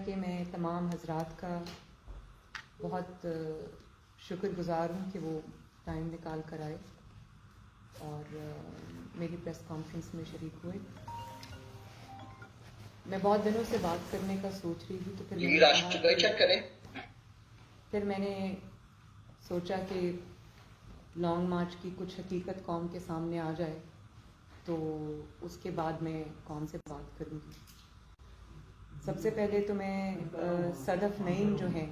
کہ میں تمام حضرات کا بہت شکر گزار ہوں کہ وہ ٹائم نکال کر آئے اور میری پریس کانفرنس میں شریک ہوئے. میں بہت دنوں سے بات کرنے کا سوچ رہی تھی، تو پھر میں نے سوچا کہ لانگ مارچ کی کچھ حقیقت قوم کے سامنے آ جائے تو اس کے بعد میں کون سے بات کروں گی. سب سے پہلے تو میں صدف نعیم جو ہیں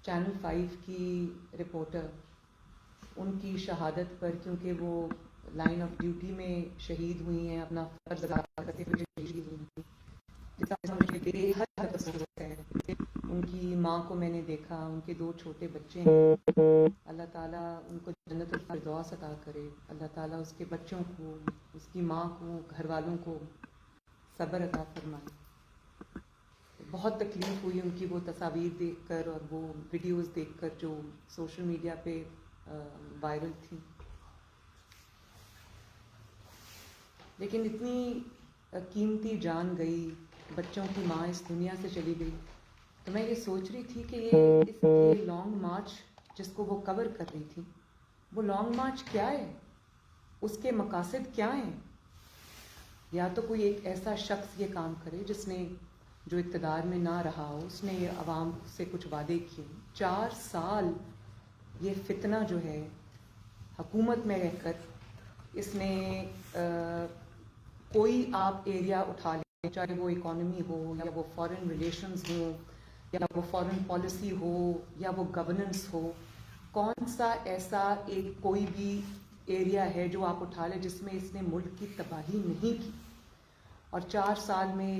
چینل 5 کی رپورٹر، ان کی شہادت پر، کیونکہ وہ لائن آف ڈیوٹی میں شہید ہوئی ہیں، اپنا فرض ادا کرتے ہوئے شہید ہوئی ہیں، جس کا مجھے بے حد افسوس ہے. ان کی ماں کو میں نے دیکھا، ان کے 2 چھوٹے بچے ہیں. اللہ تعالیٰ ان کو جنت الفردوس عطا کرے. اللہ تعالیٰ اس کے بچوں کو، اس کی ماں کو، گھر والوں کو صبر عطا فرمائے. بہت تکلیف ہوئی ان کی وہ تصاویر دیکھ کر اور وہ ویڈیوز دیکھ کر جو سوشل میڈیا پہ وائرل تھی. لیکن اتنی قیمتی جان گئی، بچوں کی ماں اس دنیا سے چلی گئی. تو میں یہ سوچ رہی تھی کہ یہ لانگ مارچ جس کو وہ کور کر رہی تھی، وہ لانگ مارچ کیا ہے، اس کے مقاصد کیا ہیں. یا تو کوئی ایک ایسا شخص یہ کام کرے جس نے، جو اقتدار میں نہ رہا ہو، اس نے یہ عوام سے کچھ وعدے کیے. 4 سال یہ فتنہ جو ہے حکومت میں رہ کر، اس نے کوئی آپ ایریا اٹھا لیں، چاہے وہ اکانومی ہو یا وہ فارن ریلیشنز ہوں یا وہ فارن پالیسی ہو یا وہ گورننس ہو، کون سا ایسا ایک کوئی بھی ایریا ہے جو آپ اٹھا لیں جس میں اس نے ملک کی تباہی نہیں کی. اور 4 سال میں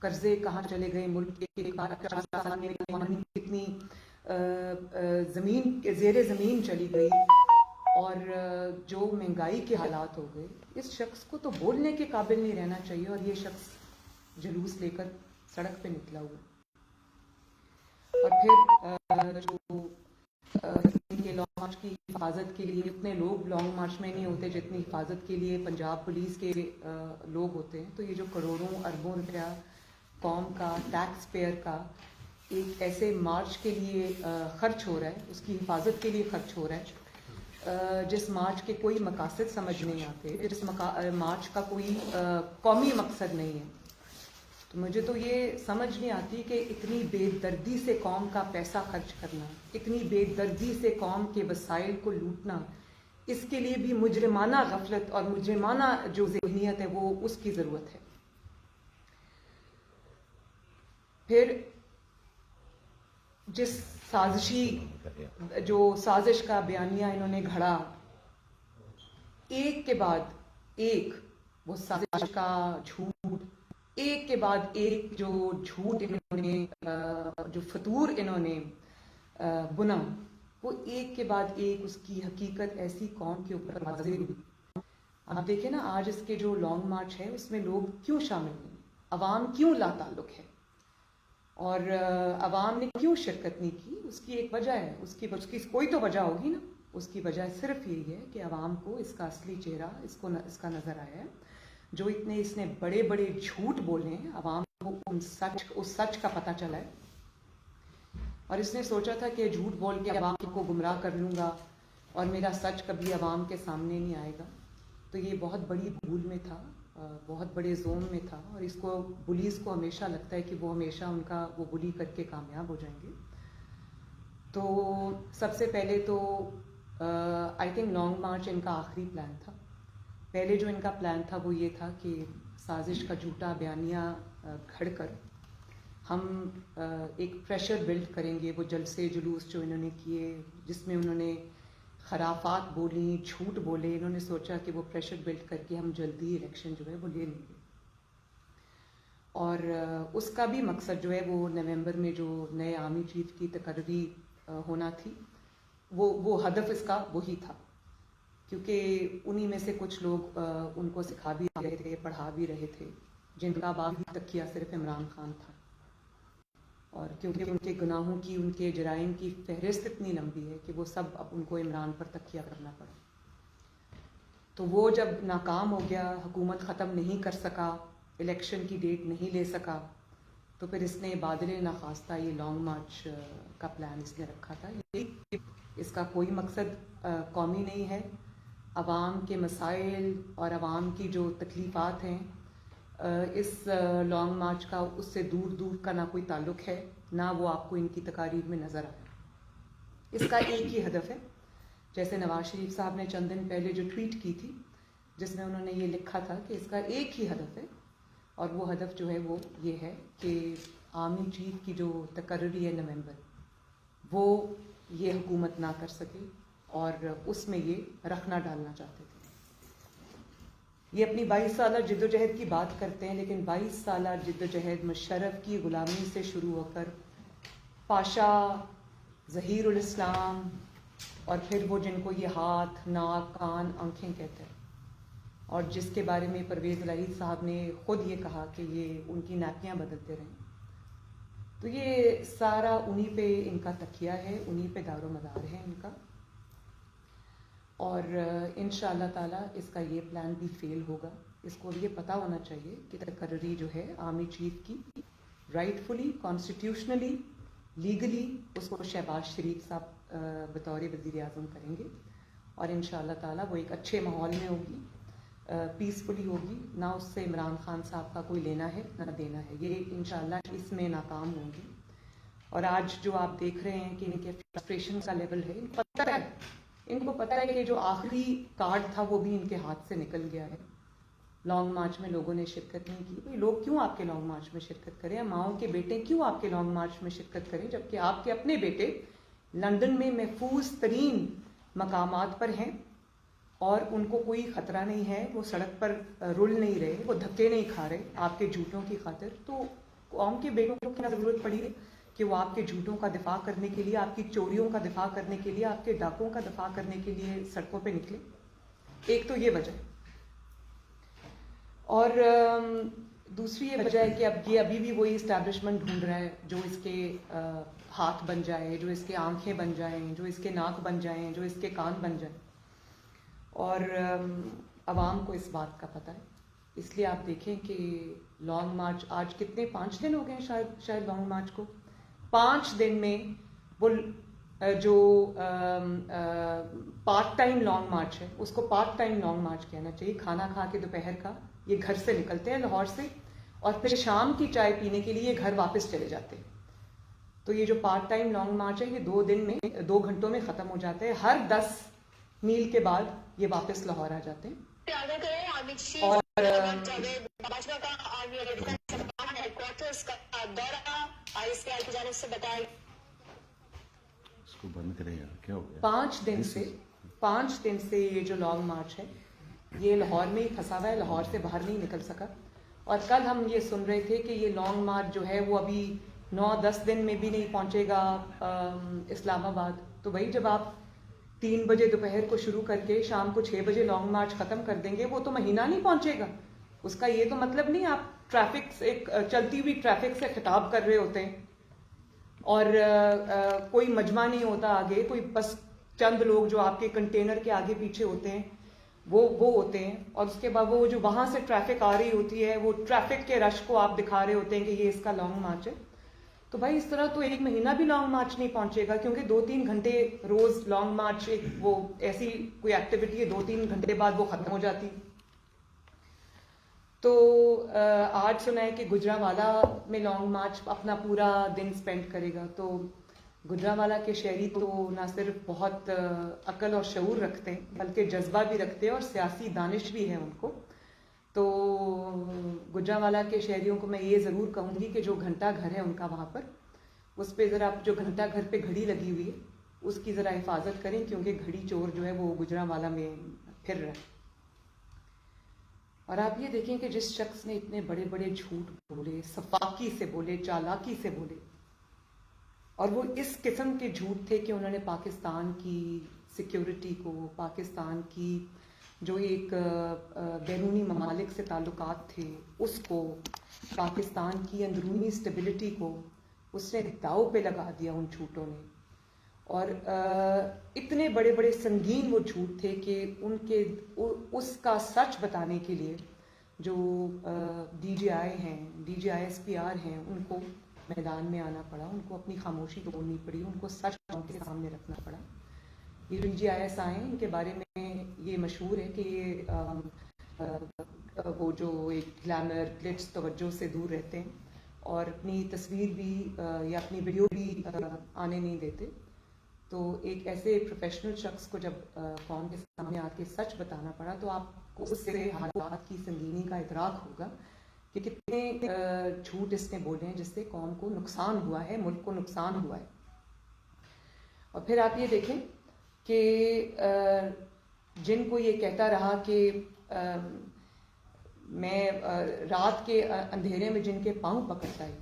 قرضے کہاں چلے گئے ملک کے، 4 سال میں اکانومی کتنی زمین زیر زمین چلی گئی اور جو مہنگائی کے حالات ہو گئے. اس شخص کو تو بولنے کے قابل نہیں رہنا چاہیے، اور یہ شخص جلوس لے کر سڑک پہ نکلا ہوا. اور پھر جو لانگ مارچ کی حفاظت کے لیے اتنے لوگ لانگ مارچ میں نہیں ہوتے جتنی حفاظت کے لیے پنجاب پولیس کے لوگ ہوتے ہیں. تو یہ جو کروڑوں اربوں روپیہ قوم کا، ٹیکس پیئر کا ایک ایسے مارچ کے لیے خرچ ہو رہا ہے، اس کی حفاظت کے لیے خرچ ہو رہا ہے، جس مارچ کے کوئی مقاصد سمجھ نہیں آتے، جس مارچ کا کوئی قومی مقصد نہیں ہے. تو مجھے تو یہ سمجھ نہیں آتی کہ اتنی بے دردی سے قوم کا پیسہ خرچ کرنا، اتنی بے دردی سے قوم کے وسائل کو لوٹنا، اس کے لیے بھی مجرمانہ غفلت اور مجرمانہ جو ذہنیت ہے وہ اس کی ضرورت ہے. پھر جس سازش کا بیانیہ انہوں نے گھڑا، ایک کے بعد ایک وہ سازش کا جھوٹ، ایک کے بعد ایک جو جھوٹ انہوں نے، جو فطور انہوں نے بنا، وہ ایک کے بعد ایک اس کی حقیقت ایسی قوم کے اوپر واضح ہوئی. آپ دیکھیں نا، آج اس کے جو لانگ مارچ ہے اس میں لوگ کیوں شامل ہیں، عوام کیوں لا تعلق ہے، اور عوام نے کیوں شرکت نہیں کی. اس کی ایک وجہ ہے، اس کی کوئی تو وجہ ہوگی نا. اس کی وجہ صرف یہی ہے کہ عوام کو اس کا اصلی چہرہ اس کا نظر آیا ہے. جو اس نے بڑے بڑے جھوٹ بولے ہیں، عوام کو اس سچ کا پتہ چلا ہے، اور اس نے سوچا تھا کہ جھوٹ بول کے عوام کو گمراہ کر لوں گا اور میرا سچ کبھی عوام کے سامنے نہیں آئے گا. تو یہ بہت بڑی بھول میں تھا، بہت بڑے زوم میں تھا، اور اس کو پولیس کو ہمیشہ لگتا ہے کہ وہ ہمیشہ ان کا وہ بلی کر کے کامیاب ہو جائیں گے. تو سب سے پہلے تو آئی تھنک لانگ مارچ ان کا آخری پلان تھا. پہلے جو ان کا پلان تھا وہ یہ تھا کہ سازش کا جھوٹا بیانیہ گھڑ کر ہم ایک پریشر بلڈ کریں گے. وہ جلسے جلوس جو انہوں نے کیے، جس میں انہوں نے خرافات بولی، جھوٹ بولے، انہوں نے سوچا کہ وہ پریشر بلڈ کر کے ہم جلدی الیکشن جو ہے وہ لے لیں گے. اور اس کا بھی مقصد جو ہے وہ نومبر میں جو نئے آرمی چیف کی تقرری ہونا تھی، وہ ہدف اس کا وہی تھا. کیونکہ انہی میں سے کچھ لوگ ان کو سکھا بھی رہے تھے، پڑھا بھی رہے تھے، جن کا باقی تکیہ صرف عمران خان تھا. اور کیونکہ ان کے گناہوں کی، ان کے جرائم کی فہرست اتنی لمبی ہے کہ وہ سب اب ان کو عمران پر تکیہ کرنا پڑا. تو وہ جب ناکام ہو گیا، حکومت ختم نہیں کر سکا، الیکشن کی ڈیٹ نہیں لے سکا، تو پھر اس نے بادل ناخواستہ یہ لانگ مارچ کا پلان اس نے رکھا تھا. اس کا کوئی مقصد قومی نہیں ہے. عوام کے مسائل اور عوام کی جو تکلیفات ہیں اس لانگ مارچ کا اس سے دور دور کا نہ کوئی تعلق ہے، نہ وہ آپ کو ان کی تقاریر میں نظر آئے. اس کا ایک ہی ہدف ہے. جیسے نواز شریف صاحب نے چند دن پہلے جو ٹویٹ کی تھی جس میں انہوں نے یہ لکھا تھا کہ اس کا ایک ہی ہدف ہے، اور وہ ہدف جو ہے وہ یہ ہے کہ آرمی چیف کی جو تقرری ہے نومبر، وہ یہ حکومت نہ کر سکے، اور اس میں یہ رخنہ ڈالنا چاہتے تھے. یہ اپنی 22 سالہ جد و جہد کی بات کرتے ہیں، لیکن 22 سالہ جد و جہد مشرف کی غلامی سے شروع ہو کر پاشا، ظہیر الاسلام، اور پھر وہ جن کو یہ ہاتھ، ناک، کان، آنکھیں کہتے ہیں، اور جس کے بارے میں پرویز العید صاحب نے خود یہ کہا کہ یہ ان کی ناپیاں بدلتے رہیں. تو یہ سارا انہی پہ ان کا تکیہ ہے، انہی پہ دار و مدار ہے ان کا. اور انشاءاللہ تعالیٰ اس کا یہ پلان بھی فیل ہوگا. اس کو یہ پتہ ہونا چاہیے کہ تقرری جو ہے آرمی چیف کی رائٹ فلی، کانسٹیٹیوشنلی، لیگلی اس کو شہباز شریف صاحب بطور وزیر اعظم کریں گے، اور انشاءاللہ تعالیٰ وہ ایک اچھے ماحول میں ہوگی، پیسفلی ہوگی. نہ اس سے عمران خان صاحب کا کوئی لینا ہے نہ دینا ہے. یہ انشاءاللہ اس میں ناکام ہوں گی. اور آج جو آپ دیکھ رہے ہیں کہ ان کے فرسٹریشن کا لیول ہے، ان کو پتہ ہے کہ جو آخری کارڈ تھا وہ بھی ان کے ہاتھ سے نکل گیا ہے. لانگ مارچ میں لوگوں نے شرکت نہیں کی. بھئی لوگ کیوں آپ کے لانگ مارچ میں شرکت کریں؟ ماؤں کے بیٹے کیوں آپ کے لانگ مارچ میں شرکت کریں جبکہ آپ کے اپنے بیٹے لندن میں محفوظ ترین مقامات پر ہیں اور ان کو کوئی خطرہ نہیں ہے، وہ سڑک پر رل نہیں رہے، وہ دھکے نہیں کھا رہے آپ کے جھوٹوں کی خاطر. تو قوم کے بیٹوں کو کیا ضرورت پڑی ہے کہ وہ آپ کے جھوٹوں کا دفاع کرنے کے لیے، آپ کی چوریوں کا دفاع کرنے کے لیے، آپ کے ڈاکوں کا دفاع کرنے کے لیے سڑکوں پہ نکلے؟ ایک تو یہ وجہ ہے. اور دوسری یہ وجہ ہے کہ اب یہ ابھی بھی وہی اسٹیبلشمنٹ ڈھونڈ رہا ہے جو اس کے ہاتھ بن جائے، جو اس کے آنکھیں بن جائیں، جو اس کے ناک بن جائیں، جو اس کے کان بن جائیں. اور عوام کو اس بات کا پتہ ہے. اس لیے آپ دیکھیں کہ لانگ مارچ آج کتنے 5 دن ہو گئے ہیں شاید لانگ مارچ کو. 5 دن میں وہ جو پارٹ ٹائم لانگ مارچ ہے اس کو پارٹ ٹائم لانگ مارچ کہنا چاہیے. کھانا کھا کے دوپہر کا یہ گھر سے نکلتے ہیں لاہور سے، اور پھر شام کی چائے پینے کے لیے یہ گھر واپس چلے جاتے ہیں. تو یہ جو پارٹ ٹائم لانگ مارچ ہے یہ 2 دن میں 2 گھنٹوں میں ختم ہو جاتے ہیں. ہر 10 میل کے بعد یہ واپس لاہور آ جاتے ہیں. اور اس کو بند کریں یار، کیا ہو گیا؟ 5 دن سے یہ جو لانگ مارچ ہے یہ لاہور میں ہی پھنسا ہوا ہے، لاہور سے باہر نہیں نکل سکا. اور کل ہم یہ سن رہے تھے کہ یہ لانگ مارچ جو ہے وہ ابھی 9-10 دن میں بھی نہیں پہنچے گا اسلام آباد. تو بھائی جب آپ 3 بجے دوپہر کو شروع کر کے شام کو 6 بجے لانگ مارچ ختم کر دیں گے، وہ تو مہینہ نہیں پہنچے گا. اس کا یہ تو مطلب نہیں آپ ٹریفک سے، ایک چلتی ہوئی ٹریفک سے خطاب کر رہے ہوتے ہیں اور کوئی مجمع نہیں ہوتا آگے، کوئی بس چند لوگ جو آپ کے کنٹینر کے آگے پیچھے ہوتے ہیں وہ ہوتے ہیں، اور اس کے بعد وہ جو وہاں سے ٹریفک آ رہی ہوتی ہے وہ ٹریفک کے رش کو آپ دکھا رہے ہوتے ہیں کہ یہ اس کا لانگ مارچ ہے. تو بھائی اس طرح تو 1 مہینہ بھی لانگ مارچ نہیں پہنچے گا، کیونکہ 2-3 گھنٹے روز لانگ مارچ ایک وہ ایسی کوئی ایکٹیویٹی ہے 2-3 گھنٹے بعد وہ ختم ہو جاتی. تو آج سنا ہے کہ گجرانوالہ میں لانگ مارچ اپنا پورا دن سپینڈ کرے گا. تو گجرانوالہ کے شہری تو نہ صرف بہت عقل اور شعور رکھتے ہیں بلکہ جذبہ بھی رکھتے ہیں اور سیاسی دانش بھی ہے ان کو. تو گجرانوالہ کے شہریوں کو میں یہ ضرور کہوں گی کہ جو گھنٹہ گھر ہے ان کا وہاں پر، اس پہ ذرا جو گھنٹہ گھر پہ گھڑی لگی ہوئی ہے اس کی ذرا حفاظت کریں، کیونکہ گھڑی چور جو ہے وہ گجرانوالہ میں پھر رہا ہے. اور آپ یہ دیکھیں کہ جس شخص نے اتنے بڑے بڑے جھوٹ بولے، سفاکی سے بولے، چالاکی سے بولے، اور وہ اس قسم کے جھوٹ تھے کہ انہوں نے پاکستان کی سیکیورٹی کو، پاکستان کی جو ایک بیرونی ممالک سے تعلقات تھے اس کو، پاکستان کی اندرونی اسٹیبلٹی کو اس نے داؤ پہ لگا دیا ان جھوٹوں نے. اور اتنے بڑے بڑے سنگین وہ جھوٹ تھے کہ ان کے اس کا سچ بتانے کے لیے جو DGI ہیں, DGISPR ہیں, ان کو میدان میں آنا پڑا, ان کو اپنی خاموشی توڑنی پڑی, ان کو سچ قوم کے سامنے رکھنا پڑا. یہ جو DGIS آئے ہیں ان کے بارے میں یہ مشہور ہے کہ یہ وہ جو ایک گلیمر گلٹس توجہ سے دور رہتے ہیں اور اپنی تصویر بھی یا اپنی ویڈیو بھی آنے نہیں دیتے. تو ایک ایسے پروفیشنل شخص کو جب قوم کے سامنے آ کے سچ بتانا پڑا تو آپ کو اس سے حالات کی سنگینی کا ادراک ہوگا کہ کتنے جھوٹ اس نے بولے ہیں جس سے قوم کو نقصان ہوا ہے, ملک کو نقصان ہوا ہے. اور پھر آپ یہ دیکھیں کہ جن کو یہ کہتا رہا کہ میں رات کے اندھیرے میں جن کے پاؤں پکڑتا ہے,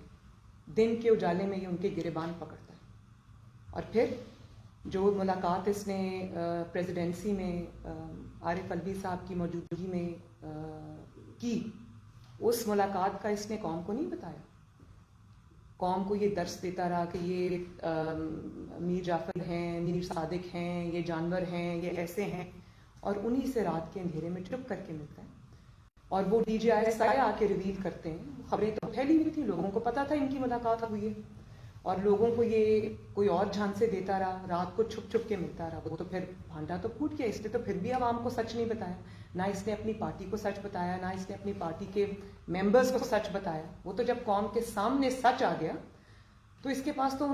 دن کے اجالے میں یہ ان کے گریبان پکڑتا ہے. اور پھر جو ملاقات اس نے پریزیڈنسی میں عارف الوی صاحب کی موجودگی میں کی, اس ملاقات کا اس نے قوم کو نہیں بتایا. قوم کو یہ درس دیتا رہا کہ یہ میر جعفر ہیں, میر صادق ہیں, یہ جانور ہیں, یہ ایسے ہیں, اور انہی سے رات کے اندھیرے میں چپ کر کے ملتا ہے. اور وہ DGIS آ کے ریویل کرتے ہیں. خبریں تو پھیلی ہوئی تھیں, لوگوں کو پتا تھا ان کی ملاقات ہوئی ہے, اور لوگوں کو یہ کوئی اور جھانسے دیتا رہا, رات کو چھپ چھپ کے ملتا رہا. وہ تو پھر بھانڈا تو پھوٹ گیا, اس نے تو پھر بھی عوام کو سچ نہیں بتایا. نہ اس نے اپنی پارٹی کو سچ بتایا, نہ اس نے اپنی پارٹی کے ممبرز کو سچ بتایا. وہ تو جب قوم کے سامنے سچ آ گیا تو اس کے پاس تو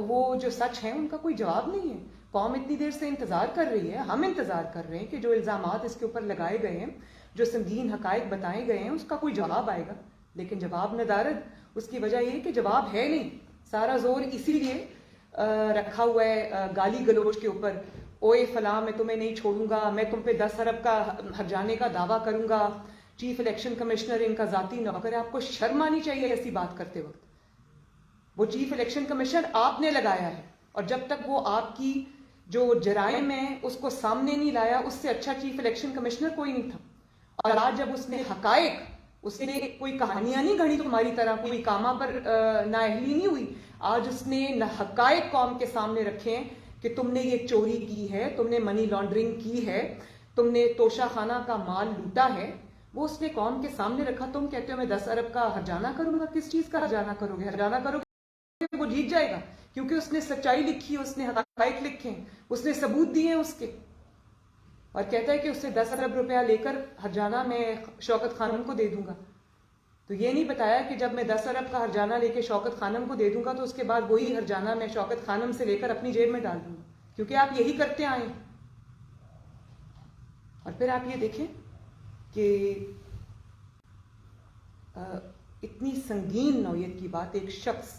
وہ جو سچ ہیں ان کا کوئی جواب نہیں ہے. قوم اتنی دیر سے انتظار کر رہی ہے, ہم انتظار کر رہے ہیں کہ جو الزامات اس کے اوپر لگائے گئے ہیں, جو سنگین حقائق بتائے گئے ہیں, اس کا کوئی جواب آئے گا. لیکن جواب ندارد. اس کی وجہ یہ کہ جواب ہے نہیں. سارا زور اسی لیے رکھا ہوا ہے گالی گلوچ کے اوپر. اوئے فلاں میں تمہیں نہیں چھوڑوں گا, میں تم پہ 10 ارب کا ہرجانے کا دعویٰ کروں گا, چیف الیکشن کمشنر ان کا ذاتی نوکر ہے. آپ کو شرم آنی چاہیے ایسی بات کرتے وقت. وہ چیف الیکشن کمشنر آپ نے لگایا ہے, اور جب تک وہ آپ کی جو جرائم ہے اس کو سامنے نہیں لایا, اس سے اچھا چیف الیکشن کمشنر کوئی نہیں تھا. اور آج جب اس نے حقائق, اس نے کوئی کہانیاں نہیں گھڑی تمہاری طرح, کوئی کامہ پر نااہلی نہیں ہوئی. آج اس نے حقائق قوم کے سامنے رکھے ہیں کہ تم نے یہ چوری کی ہے, تم نے منی لانڈرنگ کی ہے, تم نے توشہ خانہ کا مال لوٹا ہے. وہ اس نے قوم کے سامنے رکھا. تم کہتے ہو میں 10 ارب کا ہرجانہ کروں گا. کس چیز کا ہرجانہ کرو گے؟ ہرجانہ کرو گے وہ جیت جائے گا, کیونکہ اس نے سچائی لکھی ہے, اس نے حقائق لکھے ہیں, اس نے ثبوت دیے ہیں اس کے. اور کہتا ہے کہ اس سے 10 ارب روپیہ لے کر ہرجانہ میں شوکت خانم کو دے دوں گا. تو یہ نہیں بتایا کہ جب میں 10 ارب کا ہرجانہ لے کے شوکت خانم کو دے دوں گا تو اس کے بعد وہی ہرجانہ میں شوکت خانم سے لے کر اپنی جیب میں ڈال دوں گا, کیونکہ آپ یہی کرتے آئے ہیں. اور پھر آپ یہ دیکھیں کہ اتنی سنگین نوعیت کی بات, ایک شخص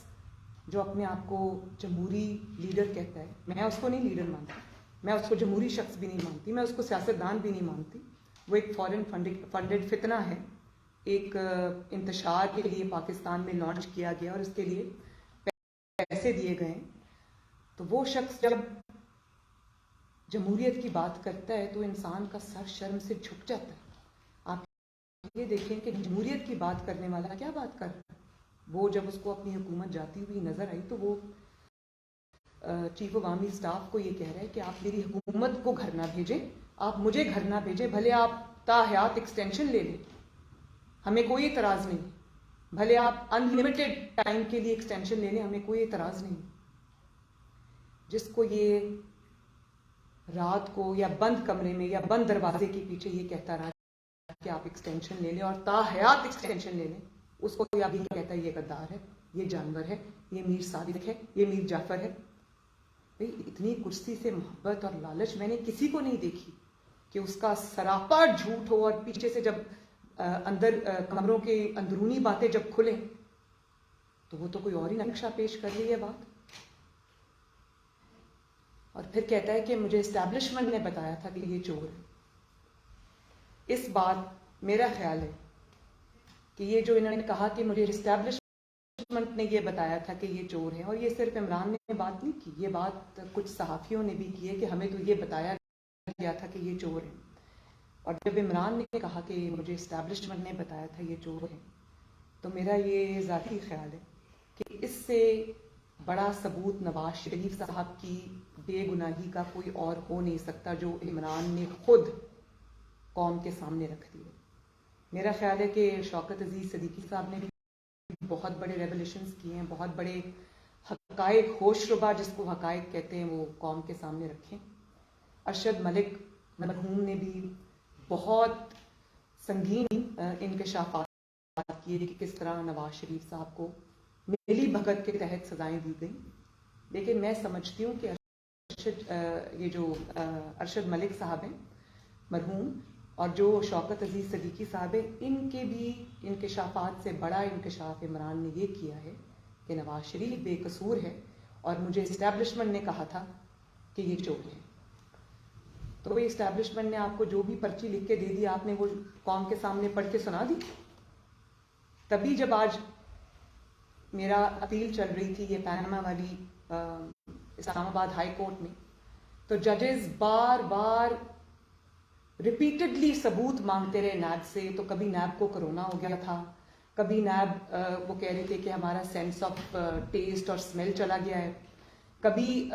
جو اپنے آپ کو جمہوری لیڈر کہتا ہے, میں اس کو نہیں لیڈر مانتی, میں اس کو جمہوری شخص بھی نہیں مانتی, میں اس کو سیاستدان بھی نہیں مانتی. وہ ایک فورن فنڈڈ فتنہ ہے, ایک انتشار کے لیے پاکستان میں لانچ کیا گیا اور اس کے لیے پیسے دیے گئے. تو وہ شخص جب جمہوریت کی بات کرتا ہے تو انسان کا سر شرم سے جھک جاتا ہے. آپ یہ دیکھیں کہ جمہوریت کی بات کرنے والا کیا بات کر رہا ہے. وہ جب اس کو اپنی حکومت جاتی ہوئی نظر آئی تو وہ چیف عوامی اسٹاف کو یہ کہہ رہا ہے کہ آپ میری حکومت کو گھر نہ بھیجیں, آپ مجھے گھر نہ بھیجیں, بھلے آپ تا حیات ایکسٹینشن لے لیں, ہمیں کوئی اعتراض نہیں, بھلے آپ ان لمیٹڈ ٹائم کے لیے ایکسٹینشن لے لیں, ہمیں کوئی اعتراض نہیں. جس کو یہ رات کو یا بند کمرے میں یا بند دروازے کے پیچھے یہ کہتا رہا کہ آپ ایکسٹینشن لے لیں اور تا حیات ایکسٹینشن لے لیں, اس کو کوئی ابھی کہتا ہے یہ غدار ہے, یہ جانور ہے, یہ میر صادق ہے, یہ میر جعفر ہے. بھئی اتنی کرسی سے محبت اور لالچ میں نے کسی کو نہیں دیکھی کہ اس کا سراپا جھوٹ ہو, اور پیچھے سے جب اندر کمروں کے اندرونی باتیں جب کھلیں تو وہ تو کوئی اور ہی نقشہ پیش کر رہی ہے بات. اور پھر کہتا ہے کہ مجھے اسٹیبلشمنٹ نے بتایا تھا کہ یہ چور ہے. اس بات میرا خیال ہے کہ یہ جو انہوں نے کہا کہ مجھے اسٹیبلشمنٹ نے یہ بتایا تھا کہ یہ چور ہے, اور یہ صرف عمران نے بات نہیں کی, یہ بات کچھ صحافیوں نے بھی کی ہے کہ ہمیں تو یہ بتایا گیا تھا کہ یہ چور ہے. اور جب عمران نے کہا کہ مجھے اسٹیبلشمنٹ نے بتایا تھا یہ چور ہے, تو میرا یہ ذاتی خیال ہے کہ اس سے بڑا ثبوت نواز شریف صاحب کی بے گناہی کا کوئی اور ہو نہیں سکتا جو عمران نے خود قوم کے سامنے رکھ دیا. میرا خیال ہے کہ شوکت عزیز صدیقی صاحب نے بھی بہت بڑے ریولیوشنز کیے ہیں، بہت بڑے حقائق ہوش ربا جس کو حقائق کہتے ہیں وہ قوم کے سامنے رکھیں۔ ارشد ملک مرحوم نے بھی بہت سنگین انکشافات کیے کہ کس طرح نواز شریف صاحب کو ملی بھگت کے تحت سزائیں دی گئیں، لیکن میں سمجھتی ہوں کہ یہ جو ارشد ملک صاحب ہیں مرحوم اور جو شوکت عزیز صدیقی صاحب ہیں، ان کے بھی انکشافات سے بڑا انکشاف عمران نے یہ کیا ہے کہ نواز شریف بے قصور ہے، اور مجھے اسٹیبلشمنٹ نے کہا تھا کہ یہ چور ہے۔ تو وہ اسٹیبلشمنٹ نے آپ کو جو بھی پرچی لکھ کے دے دی، آپ نے وہ قوم کے سامنے پڑھ کے سنا دی۔ تبھی جب آج میرا اپیل چل رہی تھی یہ پیناما والی اسلام آباد ہائی کورٹ میں، تو ججز بار بار ریپیٹڈلی ثبوت مانگتے رہے نیب سے۔ تو کبھی نیب کو کرونا ہو گیا تھا، کبھی نیب وہ کہہ رہے تھے کہ ہمارا سینس آف ٹیسٹ اور اسمیل چلا گیا ہے، کبھی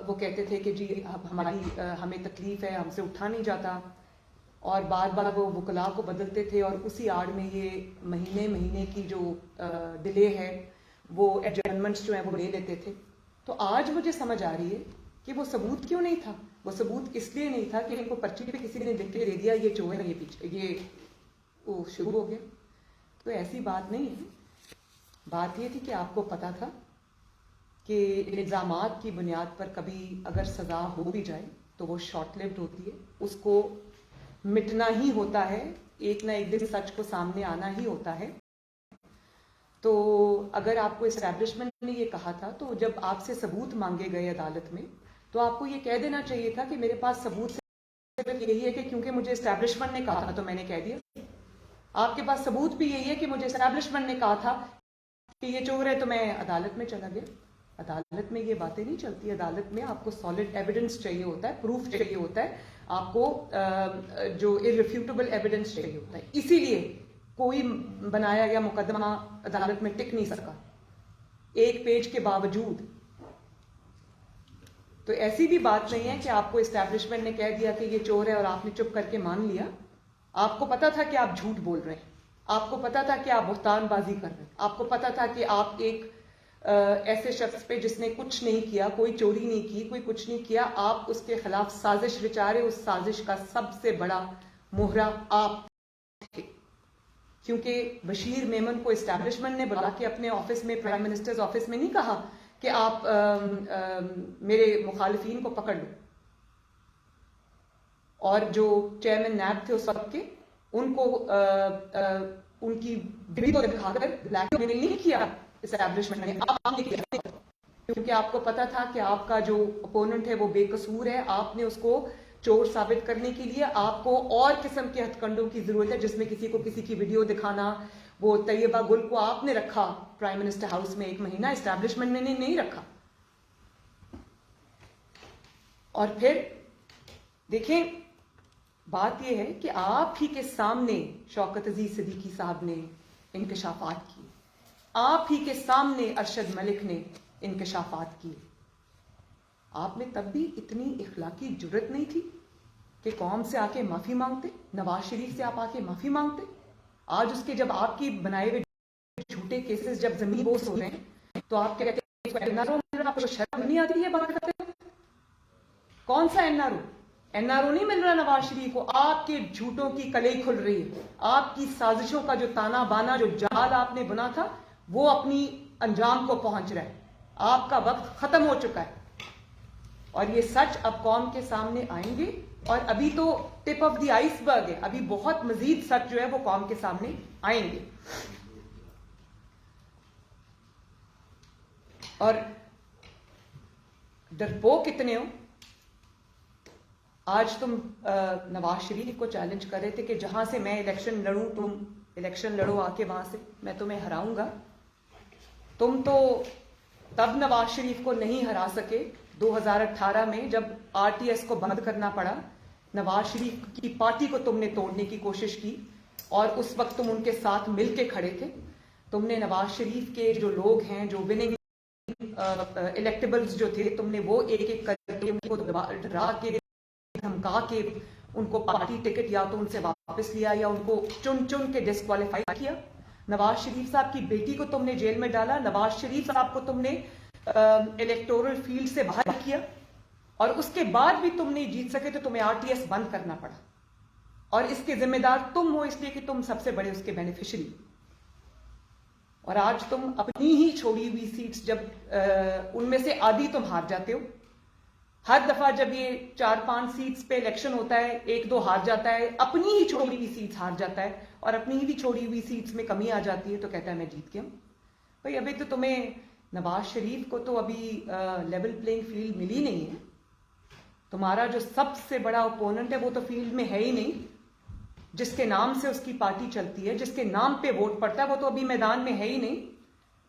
وہ کہتے تھے کہ جی ہمیں تکلیف ہے، ہم سے اٹھا نہیں جاتا، اور بار بار وہ وکلاء کو بدلتے تھے، اور اسی آڑ میں یہ مہینے کی جو ڈیلے ہے وہ ایڈجرنمنٹس جو ہیں وہ لے لیتے تھے۔ تو آج مجھے سمجھ آ رہی ہے کہ وہ ثبوت کیوں نہیں تھا۔ وہ ثبوت اس لیے نہیں تھا کہ ان کو پرچی پہ کسی نے لکھ کے دے دیا یہ چور ہے، یہ پیچھے یہ وہ شروع ہو گیا۔ تو ایسی بات نہیں ہے، بات یہ تھی کہ آپ کو پتا تھا کہ الزامات کی بنیاد پر کبھی اگر سزا ہو بھی جائے تو وہ شارٹ لیوڈ ہوتی ہے، اس کو مٹنا ہی ہوتا ہے، ایک نہ ایک دن سچ کو سامنے آنا ہی ہوتا ہے۔ تو اگر آپ کو اسٹیبلشمنٹ نے یہ کہا تھا تو جب آپ سے ثبوت مانگے گئے عدالت میں تو آپ کو یہ کہہ دینا چاہیے تھا کہ میرے پاس ثبوت صرف یہی ہے کہ کیونکہ مجھے اسٹیبلشمنٹ نے کہا تھا تو میں نے کہہ دیا۔ آپ کے پاس ثبوت بھی یہی ہے کہ مجھے اسٹیبلشمنٹ نے کہا تھا کہ یہ چور ہے تو میں عدالت میں چلا گیا۔ عدالت میں یہ باتیں نہیں چلتی، عدالت میں آپ کو سالڈ ایویڈنس چاہیے ہوتا ہے، پروف چاہیے ہوتا ہے، آپ کو جو ارریفیوٹیبل ایویڈنس چاہیے ہوتا ہے۔ اسی لیے کوئی بنایا گیا مقدمہ عدالت میں ٹک نہیں سکا ایک پیج کے باوجود۔ تو ایسی بھی بات نہیں ہے کہ آپ کو اسٹیبلشمنٹ نے کہہ دیا کہ یہ چور ہے اور آپ نے چپ کر کے مان لیا۔ آپ کو پتا تھا کہ آپ جھوٹ بول رہے ہیں، آپ کو پتا تھا کہ آپ بہتان بازی کر رہے ہیں، آپ کو پتا تھا کہ آپ ایک ایسے شخص پہ جس نے کچھ نہیں کیا، کوئی چوری نہیں کی، کوئی کچھ نہیں کیا، آپ اس کے خلاف سازش رچا رہے۔ اس سازش کا سب سے بڑا مہرہ آپ تھے، کیونکہ بشیر میمن کو اسٹیبلشمنٹ نے بلا کے اپنے آفس میں، پرائم منسٹرز آفس میں نہیں کہا کہ آپ میرے مخالفین کو پکڑ لو، اور جو چیئرمین نیب تھے اس وقت کے، ان کو ان کی ویڈیو دکھا کر بلیک میل نہیں کیا اسٹیبلشمنٹ نے، آپ نے کیا، کیونکہ آپ کو پتا تھا کہ آپ کا جو اپوننٹ ہے وہ بے قصور ہے۔ آپ نے اس کو چور ثابت کرنے کے لیے آپ کو اور قسم کے ہتھ کنڈوں کی ضرورت ہے، جس میں کسی کو کسی کی ویڈیو دکھانا۔ وہ طیبہ گل کو آپ نے رکھا پرائم منسٹر ہاؤس میں 1 مہینہ، اسٹیبلشمنٹ نے نہیں رکھا۔ اور پھر دیکھیں بات یہ ہے کہ آپ ہی کے سامنے شوکت عزیز صدیقی صاحب نے انکشافات کیے، آپ ہی کے سامنے ارشد ملک نے انکشافات کیے۔ آپ میں تب بھی اتنی اخلاقی جرت نہیں تھی کہ قوم سے آ کے معافی مانگتے، نواز شریف سے آپ آ کے معافی مانگتے؟ آج اس کے جب آپ کی بنائے ہوئے جھوٹے کیسز جب زمین بوس ہو رہے ہیں تو آپ کہتے ہیں آپ کو شرم نہیں آتی ہے بات کرتے ہیں؟ کون سا این آر او نہیں مل رہا نواز شریف کو، آپ کے جھوٹوں کی کلئی کھل رہی ہے، آپ کی سازشوں کا جو تانا بانا، جو جال آپ نے بنا تھا وہ اپنی انجام کو پہنچ رہا ہے۔ آپ کا وقت ختم ہو چکا ہے، اور یہ سچ اب قوم کے سامنے آئیں گے، اور ابھی تو ٹپ آف دی آئس برگ ہے، ابھی بہت مزید سچ جو ہے وہ قوم کے سامنے آئیں گے۔ اور ڈرپوک کتنے ہو، آج تم نواز شریف کو چیلنج کر رہے تھے کہ جہاں سے میں الیکشن لڑوں تم الیکشن لڑو آ کے وہاں سے، میں تمہیں ہراؤں گا۔ تم تو تب نواز شریف کو نہیں ہرا سکے 2018 میں جب آر ٹی ایس کو بند کرنا پڑا، نواز شریف کی پارٹی کو تم نے توڑنے کی کوشش کی، اور اس وقت تم ان کے ساتھ مل کے کھڑے تھے۔ تم نے نواز شریف کے جو لوگ ہیں، جو وننگ الیکٹیبلز جو تھے، تم نے وہ ایک ایک کر کے ان کو ڈرا کے دھمکا کے ان کو پارٹی ٹکٹ یا تو ان سے واپس لیا یا ان کو چن چن کے ڈسکوالیفائی کیا. نواز شریف صاحب کی بیٹی کو تم نے جیل میں ڈالا, نواز شریف صاحب کو تم نے الیکٹورل فیلڈ سے باہر کیا, اور اس کے بعد بھی تم نہیں جیت سکے تو تمہیں RTS بند کرنا پڑا, اور اس کے ذمہ دار تم ہو اس لیے کہ تم سب سے بڑے اس کے بینیفیشری. اور آج تم اپنی ہی چھوڑی ہوئی سیٹس جب ان میں سے آدھی تم ہار جاتے ہو. ہر دفعہ جب یہ 4-5 سیٹس پہ الیکشن ہوتا ہے 1-2 ہار جاتا ہے, اپنی ہی چھوڑی ہوئی سیٹس ہار جاتا ہے, اور اپنی ہی چھوڑی ہوئی سیٹس میں کمی آ جاتی ہے تو کہتا ہے میں جیت گیا ہوں. بھائی ابھی تو تمہیں نواز شریف کو تو ابھی لیول پلینگ فیلڈ ملی نہیں ہے. تمہارا جو سب سے بڑا اپوننٹ ہے وہ تو فیلڈ میں ہے ہی نہیں, جس کے نام سے اس کی پارٹی چلتی ہے, جس کے نام پہ ووٹ پڑتا ہے, وہ تو ابھی میدان میں ہے ہی نہیں.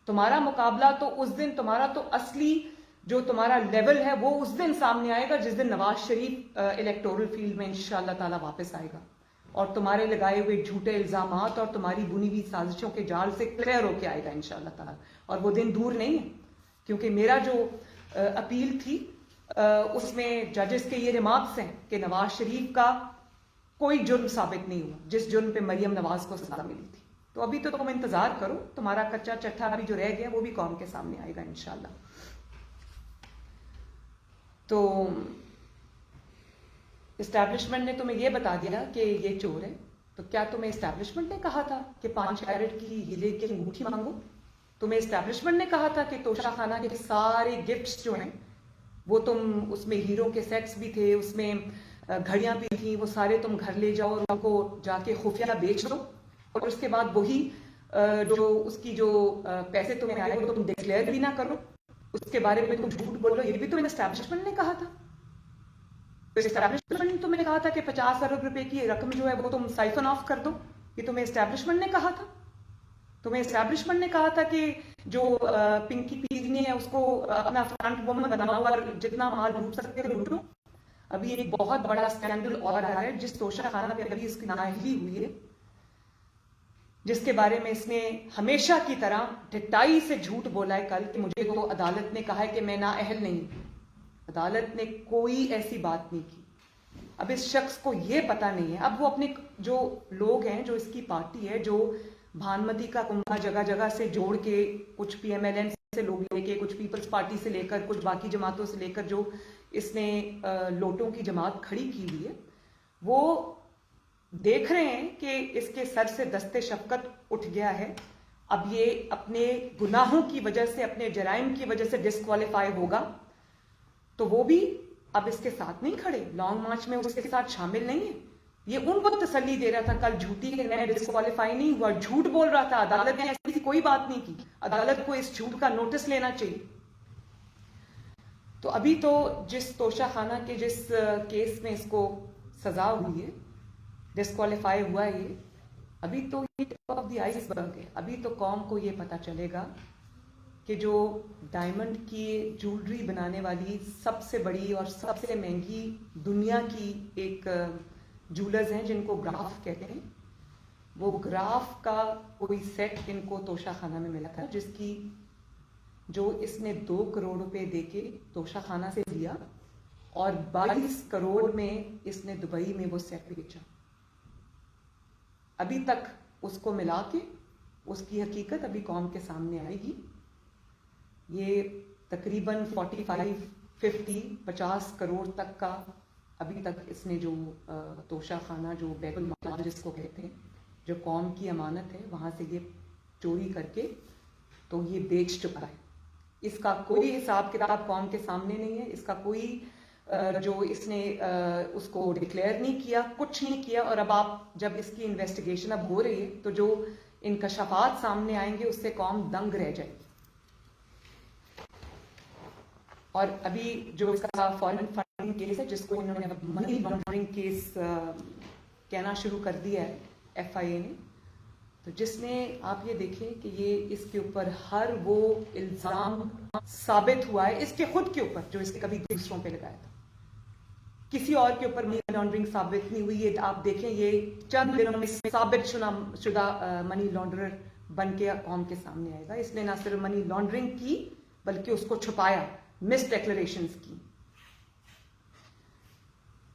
تمہارا مقابلہ تو اس دن, تمہارا تو اصلی جو تمہارا لیول ہے وہ اس دن سامنے آئے گا جس دن نواز شریف الیکٹورل فیلڈ میں انشاءاللہ تعالی واپس آئے گا, اور تمہارے لگائے ہوئے جھوٹے الزامات اور تمہاری بنی ہوئی سازشوں کے جال سے کلیئر ہو کے آئے گا انشاءاللہ تعالی. اور وہ دن دور نہیں ہے, کیونکہ میرا جو اپیل تھی اس میں ججز کے یہ ریمارکس ہیں کہ نواز شریف کا کوئی جرم ثابت نہیں ہوا جس جرم پہ مریم نواز کو سزا ملی تھی. تو ابھی تو تم انتظار کرو, تمہارا کچا چٹھا ابھی جو رہ گیا وہ بھی قوم کے سامنے آئے گا انشاءاللہ. تو اسٹیبلشمنٹ نے تمہیں یہ بتا دیا کہ یہ چور ہے, تو کیا تمہیں اسٹیبلشمنٹ نے کہا تھا کہ 5 کیرٹ کی ہیرے کی انگوٹھی مانگو؟ تمہیں اسٹیبلشمنٹ نے کہا تھا کہ توشہ خانہ کے سارے گفٹس جو ہیں وہ تم, اس میں ہیروں کے سیٹس بھی تھے, اس میں گھڑیاں بھی تھیں, وہ سارے تم گھر لے جاؤ اور ان کو جا کے خفیہ بیچ دو, اور اس کے بعد وہی جو اس کی جو پیسے تمہیں آئے وہ تم ڈکلیئر بھی نہ کرو, اس کے بارے میں تم جھوٹ بولو. یہ بھی تمہیں اسٹیبلشمنٹ نے کہا تھا. تو اسٹیبلشمنٹ نے تمہیں کہا تھا کہ 50 ارب روپے کی رقم جو ہے وہ تم سائفن آف کر دو. یہ تمہیں اسٹیبلشمنٹ نے کہا تھا. تمہیں اسٹیبلشمنٹ نے کہا تھا کہ جو پنکی پیگنی ہے اس کو اپنا فرنٹ وومن بناؤ اور جتنا مال لوٹ سکتے لوٹ لو. ابھی ایک بہت بڑا اسکینڈل اور آیا ہے جس توشہ خانہ پہ ابھی اس کی نااہلی ہوئی ہے, جس کے بارے میں اس نے ہمیشہ کی طرح ڈٹائی سے جھوٹ بولا ہے کل کہ مجھے تو عدالت نے کہا ہے کہ میں نااہل نہیں. عدالت نے کوئی ایسی بات نہیں کی. اب اس شخص کو یہ پتا نہیں ہے, اب وہ اپنے جو لوگ ہیں, جو اس کی پارٹی ہے, جو بھانمتی کا کنبہ جگہ جگہ سے جوڑ کے, کچھ PMLN سے لوگ لے کے, کچھ پیپلز پارٹی سے لے کر, کچھ باقی جماعتوں سے لے کر جو اس نے لوٹوں کی جماعت کھڑی کی ہوئی ہے, وہ دیکھ رہے ہیں کہ اس کے سر سے دست شفقت اٹھ گیا ہے. اب یہ اپنے گناہوں کی وجہ سے, اپنے جرائم کی وجہ سے ڈسکوالیفائی ہوگا, تو وہ بھی اب اس کے ساتھ نہیں کھڑے, لانگ مارچ میں اس کے ساتھ شامل نہیں ہے. یہ ان کو تسلی دے رہا تھا کل جھوٹی کہ میں ڈسکوالیفائی نہیں ہوا, جھوٹ بول رہا تھا. عدالت نے ایسی کوئی بات نہیں کی, عدالت کو اس جھوٹ کا نوٹس لینا چاہیے. تو ابھی تو جس توشہ خانہ کے جس کیس میں اس کو سزا ہوئی ہے, ڈسکوالیفائی ہوا ہے, یہ ابھی تو یہ ٹپ آف دی آئس برگ ہے. ابھی تو قوم کو یہ پتا چلے گا کہ جو ڈائمنڈ کی جولری بنانے والی سب سے بڑی اور سب سے مہنگی دنیا کی ایک جولرز ہیں جن کو گراف کہتے ہیں, وہ گراف کا کوئی سیٹ ان کو توشہ خانہ میں ملا تھا, جس کی جو اس نے 2 کروڑ روپے دے کے توشہ خانہ سے لیا, اور 22 کروڑ میں اس نے دبئی میں وہ سیٹ بیچا. ابھی تک اس کو ملا کے اس کی حقیقت ابھی قوم کے سامنے آئے گی. یہ تقریباً 50 کروڑ تک کا ابھی تک اس نے جو توشہ خانہ, جو بیت المال جس کو کہتے ہیں, جو قوم کی امانت ہے, وہاں سے یہ چوری کر کے تو یہ بیچ چکا ہے. اس کا کوئی حساب کتاب قوم کے سامنے نہیں ہے, اس کا کوئی جو اس نے اس کو ڈکلیئر نہیں کیا, کچھ نہیں کیا. اور اب آپ جب اس کی انویسٹیگیشن اب ہو رہی ہے تو جو انکشافات سامنے آئیں گے اس سے قوم دنگ رہ جائے گی. اور ابھی جو اس کا فارن فنڈنگ کیس ہے, جس کو انہوں نے منی لانڈرنگ کیس کہنا شروع کر دیا ہے FIA نے, تو جس نے آپ یہ دیکھیں کہ یہ اس کے اوپر ہر وہ الزام ثابت ہوا ہے, اس کے خود کے اوپر جو اس نے کبھی دوسروں پہ لگایا تھا, کسی اور کے اوپر منی لانڈرنگ ثابت نہیں ہوئی. یہ آپ دیکھیں, یہ چند دنوں میں ثابت شدہ منی لانڈرر بن کے قوم کے سامنے آئے گا. اس نے نہ صرف منی لانڈرنگ کی بلکہ اس کو چھپایا, مس ڈیکلریشنز کی.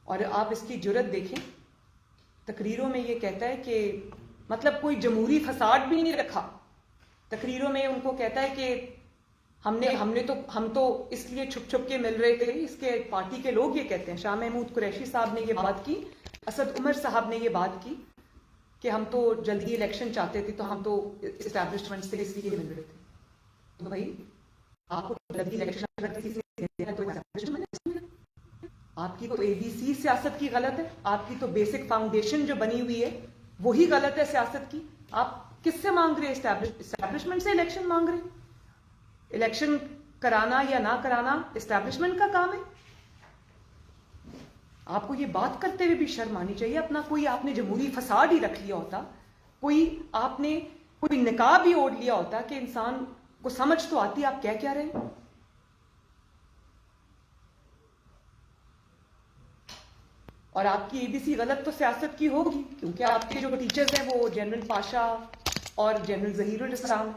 اور آپ اس کی جرت دیکھیں، تقریروں میں یہ کہتا ہے کہ مطلب کوئی جمہوری فساد بھی نہیں رکھا، تقریروں میں ان کو کہتا ہے کہ ہم تو اس لیے چھپ چھپ کے مل رہے تھے، اس کے پارٹی کے لوگ یہ کہتے ہیں، شاہ محمود قریشی صاحب نے یہ بات کی، اسد عمر صاحب نے یہ بات کی کہ ہم تو جلدی الیکشن چاہتے تھے تو ہم تو اسٹیبلشمنٹ سے اس لیے مل رہے تھے. تو بھائی آپ کو جلدی الیکشن، آپ کی تو اے بی سی سیاست کی غلط ہے، آپ کی تو بیسک فاؤنڈیشن جو بنی ہوئی ہے وہی غلط ہے سیاست کی. آپ کس سے مانگ رہے؟ اسٹیبلشمنٹ سے الیکشن مانگ رہے؟ الیکشن کرانا یا نہ کرانا اسٹیبلشمنٹ کا کام ہے. آپ کو یہ بات کرتے ہوئے بھی شرم آنی چاہیے. اپنا کوئی آپ نے جمہوری فساد ہی رکھ لیا ہوتا، آپ نے کوئی نقاب ہی اوڑھ لیا ہوتا کہ انسان کو سمجھ تو آتی آپ کیا رہے ہیں. اور آپ کی اے بی سی غلط تو سیاست کی ہوگی، کیونکہ آپ کے جو ٹیچرز ہیں وہ جنرل پاشا اور جنرل ظہیر الاسلام،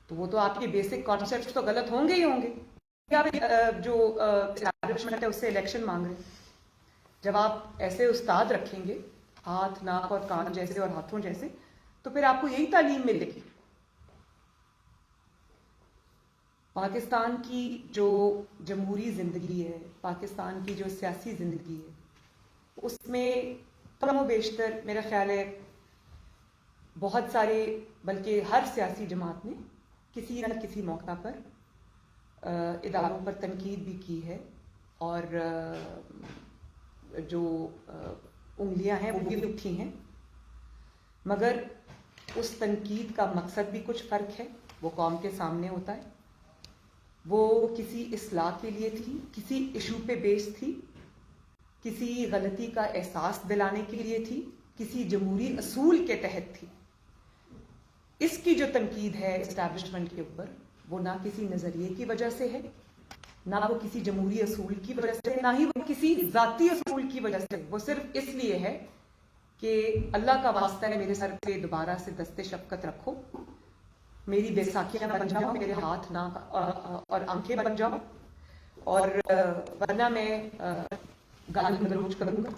تو وہ تو آپ کے بیسک کانسیپٹ تو غلط ہوں گے ہی ہوں گے. آپ جو اسٹیبلشمنٹ ہے اس سے الیکشن مانگ رہے ہیں. جب آپ ایسے استاد رکھیں گے ہاتھ، ناک اور کان جیسے اور ہاتھوں جیسے، تو پھر آپ کو یہی تعلیم ملے گی. پاکستان کی جو جمہوری زندگی ہے، پاکستان کی جو سیاسی زندگی ہے، اس میں کم و بیشتر میرا خیال ہے بہت سارے، بلکہ ہر سیاسی جماعت نے کسی نہ کسی موقع پر اداروں پر تنقید بھی کی ہے، اور جو انگلیاں ہیں وہ بھی اٹھی ہیں، مگر اس تنقید کا مقصد بھی کچھ فرق ہے. وہ قوم کے سامنے ہوتا ہے، وہ کسی اصلاح کے لیے تھی، کسی ایشو پہ بیس تھی، کسی غلطی کا احساس دلانے کے لیے تھی، کسی جمہوری اصول کے تحت تھی. اس کی جو تنقید ہے اسٹیبلشمنٹ کے اوپر، وہ نہ کسی نظریے کی وجہ سے ہے، نہ وہ کسی جمہوری اصول کی وجہ سے، نہ ہی وہ کسی ذاتی اصول کی وجہ سے. وہ صرف اس لیے ہے کہ اللہ کا واسطہ ہے میرے سر پہ دوبارہ سے دست شفقت رکھو، میری بیساکھیاں بن جاؤ، میرے ہاتھ ناک اور آنکھیں بن جاؤ، اور ورنہ میں گالی گلوچ کروں گا،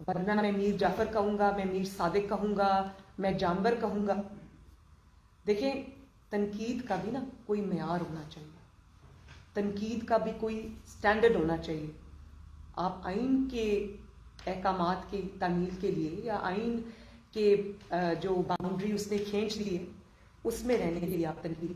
ورنہ میں میر جعفر کہوں گا، میں میر صادق کہوں گا، میں جانور کہوں گا. دیکھیں، تنقید کا بھی نا کوئی معیار ہونا چاہیے، تنقید کا بھی کوئی سٹینڈرڈ ہونا چاہیے. آپ آئین کے احکامات کی تعمیل کے لیے یا آئین کے جو باؤنڈری اس نے کھینچ لی ہے اس میں رہنے کے لیے آپ تنقید